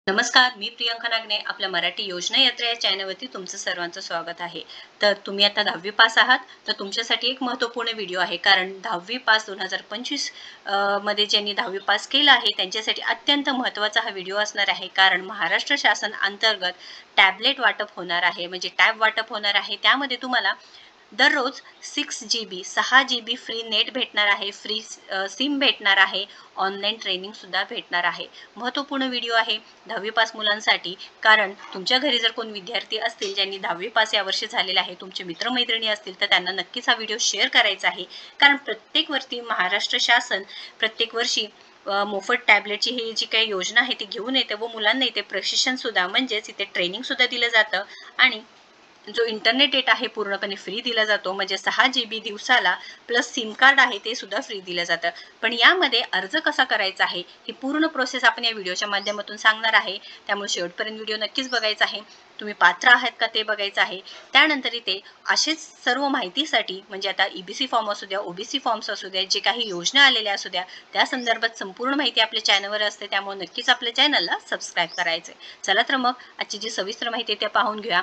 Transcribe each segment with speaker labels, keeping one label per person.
Speaker 1: नमस्कार, मी प्रियंका नागने. आपल्या मराठी योजना यात्रा या चॅनलवरती तुमचं सर्वांचं स्वागत आहे. तर तुम्ही आता 10वी पास आहात, तर तुमच्यासाठी एक महत्त्वपूर्ण व्हिडिओ आहे. कारण 10वी पास 2025 मध्ये ज्यांनी 10वी पास केलं आहे, त्यांच्यासाठी अत्यंत महत्त्वाचा हा व्हिडिओ असणार आहे. कारण महाराष्ट्र शासन अंतर्गत टॅबलेट वाटप होणार आहे, म्हणजे टॅब वाटप होणार आहे. त्यामध्ये तुम्हाला दररोज 6 GB फ्री नेट भेटणार आहे, फ्री सिम भेटणार आहे, ऑनलाईन ट्रेनिंग सुद्धा भेटणार आहे. महत्त्वपूर्ण व्हिडिओ आहे 10वी पास मुलांसाठी. कारण तुमच्या घरी जर कोण विद्यार्थी असतील ज्यांनी 10वी पास यावर्षी झालेले आहे, तुमचे मित्रमैत्रिणी असतील, तर त्यांना नक्कीच हा व्हिडिओ शेअर करायचा आहे. कारण प्रत्येक वर्षी महाराष्ट्र शासन प्रत्येक वर्षी मोफत टॅबलेटची ही जी काही योजना आहे ती घेऊन येते व मुलांना इथे प्रशिक्षण सुद्धा म्हणजेच इथे ट्रेनिंग सुद्धा दिलं जातं. आणि जो इंटरनेट डेटा आहे पूर्णपणे फ्री दिला जातो, म्हणजे 6 GB दिवसाला प्लस सिम कार्ड आहे ते सुद्धा फ्री दिलं जातं. पण यामध्ये अर्ज कसा करायचा आहे ही पूर्ण प्रोसेस आपण या व्हिडिओच्या माध्यमातून सांगणार आहे. त्यामुळे शेवटपर्यंत व्हिडिओ नक्कीच बघायचा आहे. तुम्ही पात्र आहात का ते बघायचं आहे. त्यानंतर इथे असेच सर्व माहितीसाठी, म्हणजे आता EBC फॉर्म असू द्या, OBC फॉर्म्स असू द्या, जे काही योजना आलेल्या असू द्या, त्या संदर्भात संपूर्ण माहिती आपल्या चॅनलवर असते. त्यामुळे नक्कीच आपल्या चॅनलला सबस्क्राईब करायचं. चला तर मग आजची जी सविस्तर माहिती आहे ते पाहून घेऊया.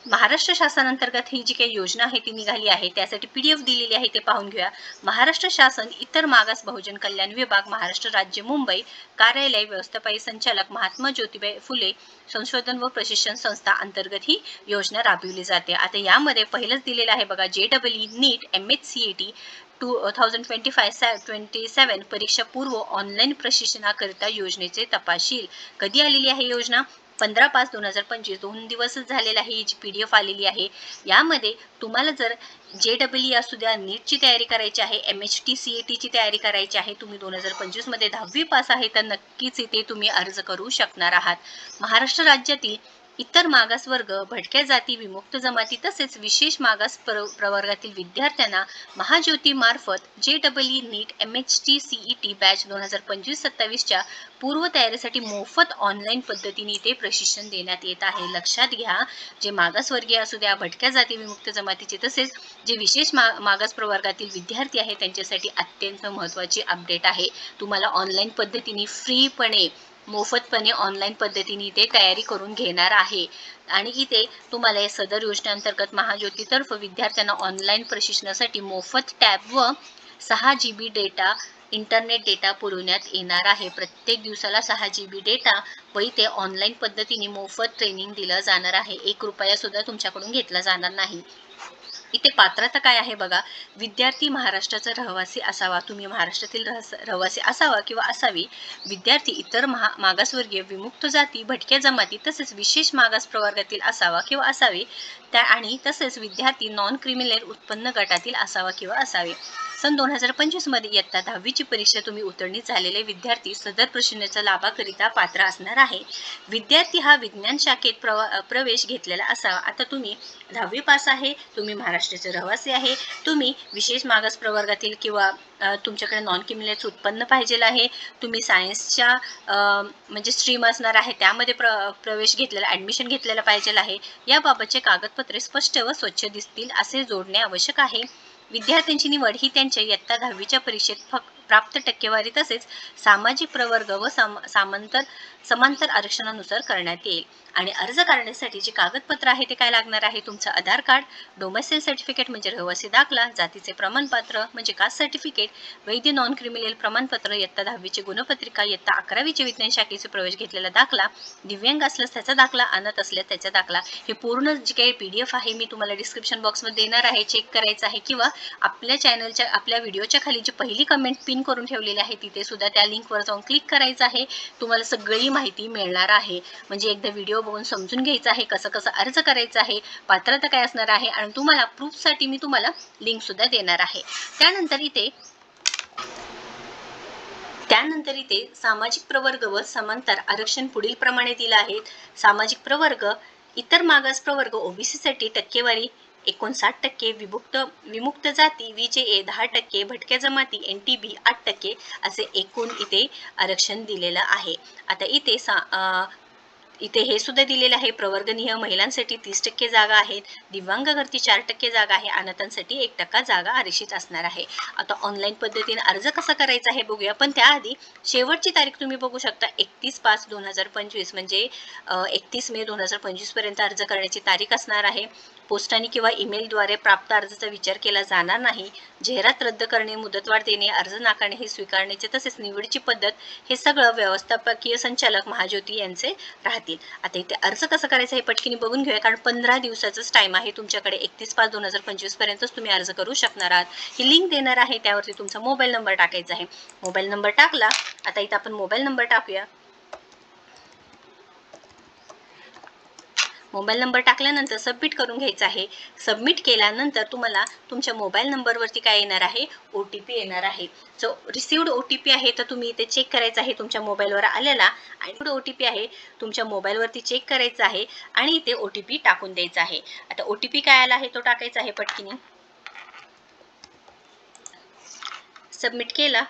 Speaker 1: महाराष्ट्र शासनांतर्गत ही जी काही योजना आहे ती निघाली आहे, त्यासाठी PDF दिलेली आहे ते पाहून घेऊया. महाराष्ट्र शासन इतर मागास बहुजन कल्याण विभाग, महाराष्ट्र राज्य, मुंबई, कार्यालय, व्यवस्थापकीय संचालक, महात्मा ज्योतिबा फुले संशोधन व प्रशिक्षण संस्था अंतर्गत ही योजना राबविली जाते. आता यामध्ये पहिलंच दिलेलं आहे बघा, JEE नीट MHCET 2025-27 परीक्षा पूर्व ऑनलाईन प्रशिक्षणाकरिता योजनेचे तपशील. कधी आलेली आहे योजना? 15/5/2025. 2 दिवसच झालेला आहे. ही जी PDF आलेली आहे, यामध्ये तुम्हाला जर JEE असू द्या, नीटची तयारी करायची आहे, MHT CETची तयारी करायची आहे, तुम्ही 2025 मध्ये 10वी पास आहे, तर नक्कीच इथे तुम्ही अर्ज करू शकणार आहात. महाराष्ट्र राज्यातील इतर मागासवर्ग, भटक्या जाती, विमुक्त जमाती तसेच विशेष मागास प्रवर्गातील विद्यार्थ्यांना महाज्योती मार्फत JEE नीट MHT CET बॅच 2025-27च्या पूर्व तयारीसाठी मोफत ऑनलाईन पद्धतीने इथे प्रशिक्षण देण्यात येत आहे. लक्षात घ्या, जे मागासवर्गीय असू द्या, भटक्या जाती विमुक्त जमातीचे तसेच जे विशेष मागास प्रवर्गातील विद्यार्थी आहेत, त्यांच्यासाठी अत्यंत महत्त्वाची अपडेट आहे. तुम्हाला ऑनलाईन पद्धतीने फ्रीपणे, मोफतपणे ऑनलाईन पद्धतीने इथे तयारी करून घेणार आहे. आणि इथे तुम्हाला या सदर योजनेअंतर्गत महाज्योतीतर्फे विद्यार्थ्यांना ऑनलाईन प्रशिक्षणासाठी मोफत टॅब व 6 GB डेटा, इंटरनेट डेटा पुरवण्यात येणार आहे. प्रत्येक दिवसाला 6 GB डेटा व इथे ऑनलाईन पद्धतीने मोफत ट्रेनिंग दिलं जाणार आहे. 1 रुपया सुद्धा तुमच्याकडून घेतला जाणार नाही. इथे पात्रता काय आहे बघा, विद्यार्थी महाराष्ट्राचा रहिवासी असावा, तुम्ही महाराष्ट्रातील रहिवासी असावा किंवा असावी. विद्यार्थी इतर मागासवर्गीय, विमुक्त जाती, भटक्या जमाती तसेच विशेष मागास प्रवर्गातील असावा किंवा असावे. आणि तसेच विद्यार्थी नॉन क्रिमिनल उत्पन्न गटातील असावा किंवा असावे. सन 2025 मध्ये इयत्ता 10वीची परीक्षा तुम्ही उत्तीर्ण झालेले विद्यार्थी सदर प्रशिक्षणाच्या लाभाकरिता पात्र असणार आहे. विद्यार्थी हा विज्ञान शाखेत प्रवेश घेतलेला असावा. आता तुम्ही 10वी पास आहे, तुम्ही महाराष्ट्राचे रहिवासी आहे, तुम्ही विशेष मागास प्रवर्गातील किंवा तुमच्याकडे नॉन क्रिमिनल उत्पन्न पाहिजे आहे, तुम्ही सायन्सच्या म्हणजे स्ट्रीम असणार आहे त्यामध्ये प्रवेश घेतलेला, ॲडमिशन घेतलेलं पाहिजे आहे. याबाबतचे कागदपत्रे स्पष्ट व स्वच्छ दिसतील असे जोडणे आवश्यक आहे. विद्यार्थ्यांची निवड ही त्यांच्या इयत्ता 10वीच्या परीक्षेत प्राप्त टक्केवारी तसेच सामाजिक प्रवर्ग व समांतर आरक्षणानुसार करण्यात येईल. आणि अर्ज करण्यासाठी जे कागदपत्र आहे ते काय लागणार आहे? तुमचं आधार कार्ड, डोमेसाईल सर्टिफिकेट म्हणजे रहिवासी दाखला, जातीचे प्रमाणपत्र म्हणजे कास्ट सर्टिफिकेट, वैध नॉन क्रिमिनल प्रमाणपत्र, इयत्ता 10वीची गुणपत्रिका, इयत्ता 11वीचे विज्ञान शाखेचे प्रवेश घेतलेला दाखला, दिव्यांग असल्यास त्याचा दाखला, अनाथ असल्यास त्याचा दाखला. हे पूर्ण जे काही PDF आहे मी तुम्हाला डिस्क्रिप्शन बॉक्समध्ये देणार आहे, चेक करायचं आहे. किंवा आपल्या चॅनलच्या, आपल्या व्हिडिओच्या खाली जी पहिली कमेंट पिन करून ठेवलेली आहे तिथे सुद्धा त्या लिंकवर जाऊन क्लिक करायचं आहे. तुम्हाला सगळी माहिती मिळणार आहे. म्हणजे एकदा व्हिडिओ बघून समजून घ्यायचं आहे कसं कसं अर्ज करायचा आहे, पात्रता काय असणार आहे, आणि तुम्हाला प्रूफसाठी मी तुम्हाला लिंक सुद्धा देणार आहे. त्यानंतर इथे सामाजिक प्रवर्ग व समांतर आरक्षण पुढील प्रमाणे दिलं आहे. सामाजिक प्रवर्ग, इतर मागास प्रवर्ग OBC साठी टक्केवारी 59%, विमुक्त जाती VJA 10%, भटक्या जमाती NTB 8% असे एकूण इथे आरक्षण दिलेलं आहे. आता इथे इथे हे सुद्धा दिलेलं आहे, प्रवर्गनीय महिलांसाठी 30% जागा आहेत, दिव्यांगाकरती 4% जागा आहे, अनाथांसाठी 1% जागा आरक्षित असणार आहे. आता ऑनलाईन पद्धतीने अर्ज कसा करायचा आहे बघूया, पण त्याआधी शेवटची तारीख तुम्ही बघू शकता 31/5/2025 म्हणजे 31 मे 2025 पर्यंत अर्ज करण्याची तारीख असणार आहे. पोस्टाने किंवा ईमेलद्वारे प्राप्त अर्जाचा विचार केला जाणार नाही. जाहिरात रद्द करणे, मुदतवाढ देणे, अर्ज नाकारणे हे स्वीकारण्याचे तसेच निवडीची पद्धत हे सगळं व्यवस्थापकीय संचालक महाज्योती यांचे राहतील. आता इथे अर्ज कसा करायचा हे पटकीने बघून घेऊया, कारण 15 दिवसाचाच टाइम आहे तुमच्याकडे. 31/5/2025 पर्यंतच तुम्ही अर्ज करू शकणार आहात. ही लिंक देणार आहे, त्यावरती तुमचा मोबाईल नंबर टाकायचा आहे. मोबाईल नंबर टाकला. आता इथं आपण मोबाईल नंबर टाकूया. मोबाईल नंबर टाकल्यानंतर सबमिट करून घ्यायचा आहे. सबमिट केल्यानंतर तुम्हाला तुमच्या मोबाईल नंबरवरती काय येणार आहे, OTP येणार आहे. जो रिसिव्ड OTP आहे तर तुम्ही इथे चेक करायचा आहे तुमच्या मोबाईलवर आलेला, आणि OTP आहे तुमच्या मोबाईलवरती चेक करायचा आहे आणि इथे OTP टाकून द्यायचा आहे. आता OTP काय आला आहे तो टाकायचा आहे पटकीने. सबमिट केला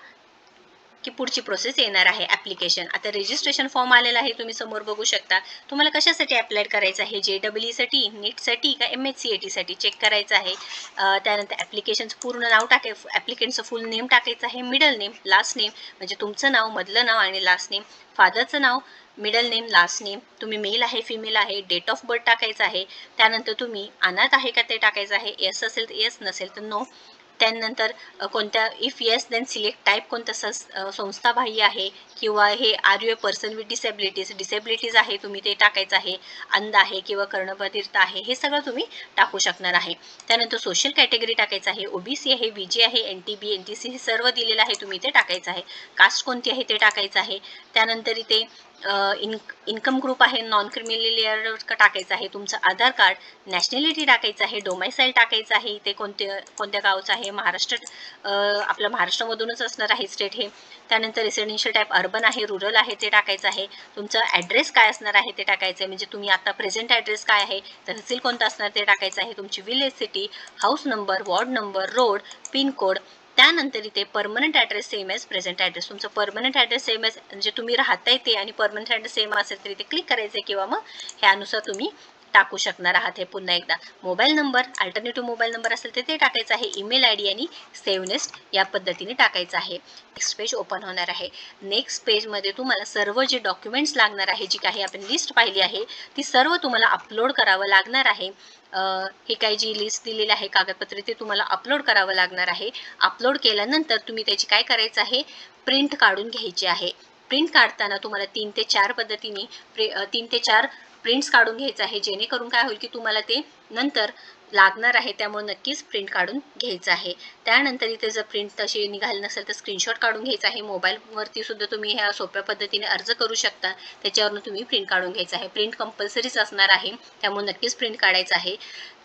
Speaker 1: की पुढची प्रोसेस येणार आहे, ॲप्लिकेशन. आता रजिस्ट्रेशन फॉर्म आलेला आहे, तुम्ही समोर बघू शकता. तुम्हाला कशासाठी अप्लाय करायचं आहे, JEE नीटसाठी का MHCAT चेक करायचं आहे. त्यानंतर ॲप्लिकेशनचं पूर्ण नाव टाकायचं, ॲप्लिकेंटचं फुल नेम टाकायचं आहे, मिडल नेम, लास्ट नेम म्हणजे तुमचं नाव, मधलं नाव आणि लास्ट नेम, फादरचं नाव, मिडल नेम, लास्ट नेम, तुम्ही मेल आहे फिमेल आहे, डेट ऑफ बर्थ टाकायचं आहे. त्यानंतर तुम्ही अनाथ आहे का ते टाकायचं आहे. येस असेल तर येस, नसेल तर नो. त्यानंतर कोणत्या, if yes then select type कोणत्या संस्थाबाह्य आहे, किंवा हे are you a person with disabilities आहे तुम्ही ते टाकायचं आहे. अंध आहे किंवा कर्णबधिरता आहे हे सगळं तुम्ही टाकू शकणार आहे. त्यानंतर सोशल कॅटेगरी टाकायचं आहे, OBC आहे, VG आहे, NTB NTC हे सर्व दिलेलं आहे, तुम्ही ते टाकायचं आहे. कास्ट कोणती आहे ते टाकायचं आहे. त्यानंतर इथे इन्कम ग्रुप आहे, नॉन क्रिमिनल लेअर टाकायचं आहे. तुमचं आधार कार्ड, नॅशनॅलिटी टाकायचं आहे, डोमायसाईल टाकायचं आहे, इथे कोणत्या गावचं आहे, महाराष्ट्र, आपलं महाराष्ट्रामधूनच असणार आहे स्टेट हे. त्यानंतर रेसिडेन्शियल टाईप अर्बन आहे, रुरल आहे ते टाकायचं आहे. तुमचं ॲड्रेस काय असणार आहे ते टाकायचं आहे, म्हणजे तुम्ही आता प्रेझेंट ॲड्रेस काय आहे, तहसील कोणतं असणार ते टाकायचं आहे. तुमची village city, house number, ward number, road, pincode. त्यानंतर इथे permanent address same as present address, तुमचं परमनंट ॲड्रेस सेम एज म्हणजे तुम्ही राहताय ते आणि परमनंट ॲड्रेस सेम असेल तर इथे क्लिक करायचं आहे, किंवा मग ह्यानुसार तुम्ही टाकू शकणार आहात. हे पुन्हा एकदा mobile number, alternative mobile number असेल तर ते टाकायचं आहे. ईमेल ID आणि सेव्ह नेक्स्ट या पद्धतीने टाकायचं आहे. नेक्स्ट पेज ओपन होणार आहे. नेक्स्ट पेजमध्ये तुम्हाला सर्व जे डॉक्युमेंट्स लागणार आहे, जी काही आपण लिस्ट पाहिली आहे ती सर्व तुम्हाला अपलोड करावं लागणार आहे. हे काही जी लिस्ट दिलेली आहे कागदपत्रे ते तुम्हाला अपलोड करावं लागणार आहे. अपलोड केल्यानंतर तुम्ही त्याची काय करायचं आहे, प्रिंट काढून घ्यायची आहे. प्रिंट काढताना तुम्हाला 3 ते 4 पद्धतीने 3 ते 4 प्रिंट्स काढून घ्यायचं आहे, जेणेकरून काय होईल की तुम्हाला ते नंतर लागणार आहे, त्यामुळे नक्कीच प्रिंट काढून घ्यायचं आहे. त्यानंतर इथे जर प्रिंट तशी निघाली नसेल तर स्क्रीनशॉट काढून घ्यायचा आहे. मोबाईलवरती सुद्धा तुम्ही ह्या सोप्या पद्धतीने अर्ज करू शकता, त्याच्यावरून तुम्ही प्रिंट काढून घ्यायचं आहे. प्रिंट कंपल्सरीच असणार आहे, त्यामुळे नक्कीच प्रिंट काढायचं आहे.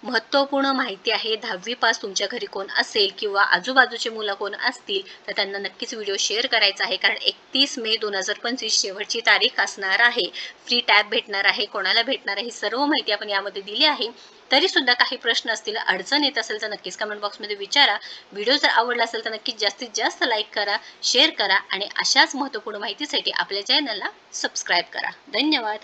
Speaker 1: महत्त्वपूर्ण माहिती आहे, 10वी पास तुमच्या घरी कोण असेल किंवा आजूबाजूचे मुलं कोण असतील तर त्यांना नक्कीच व्हिडिओ शेअर करायचा आहे, कारण 31 मे 2025 शेवटची तारीख असणार आहे. फ्री टॅब भेटणार आहे, कोणाला भेटणार आहे, ही सर्व माहिती आपण यामध्ये दिली आहे. तरी सुद्धा काही प्रश्न असतील, अडचण येत असेल तर नक्कीच कमेंट बॉक्समध्ये विचारा. व्हिडिओ जर आवडला असेल तर नक्कीच जास्तीत जास्त लाईक करा, शेअर करा आणि अशाच महत्त्वपूर्ण माहितीसाठी आपल्या चॅनलला सबस्क्राईब करा. धन्यवाद.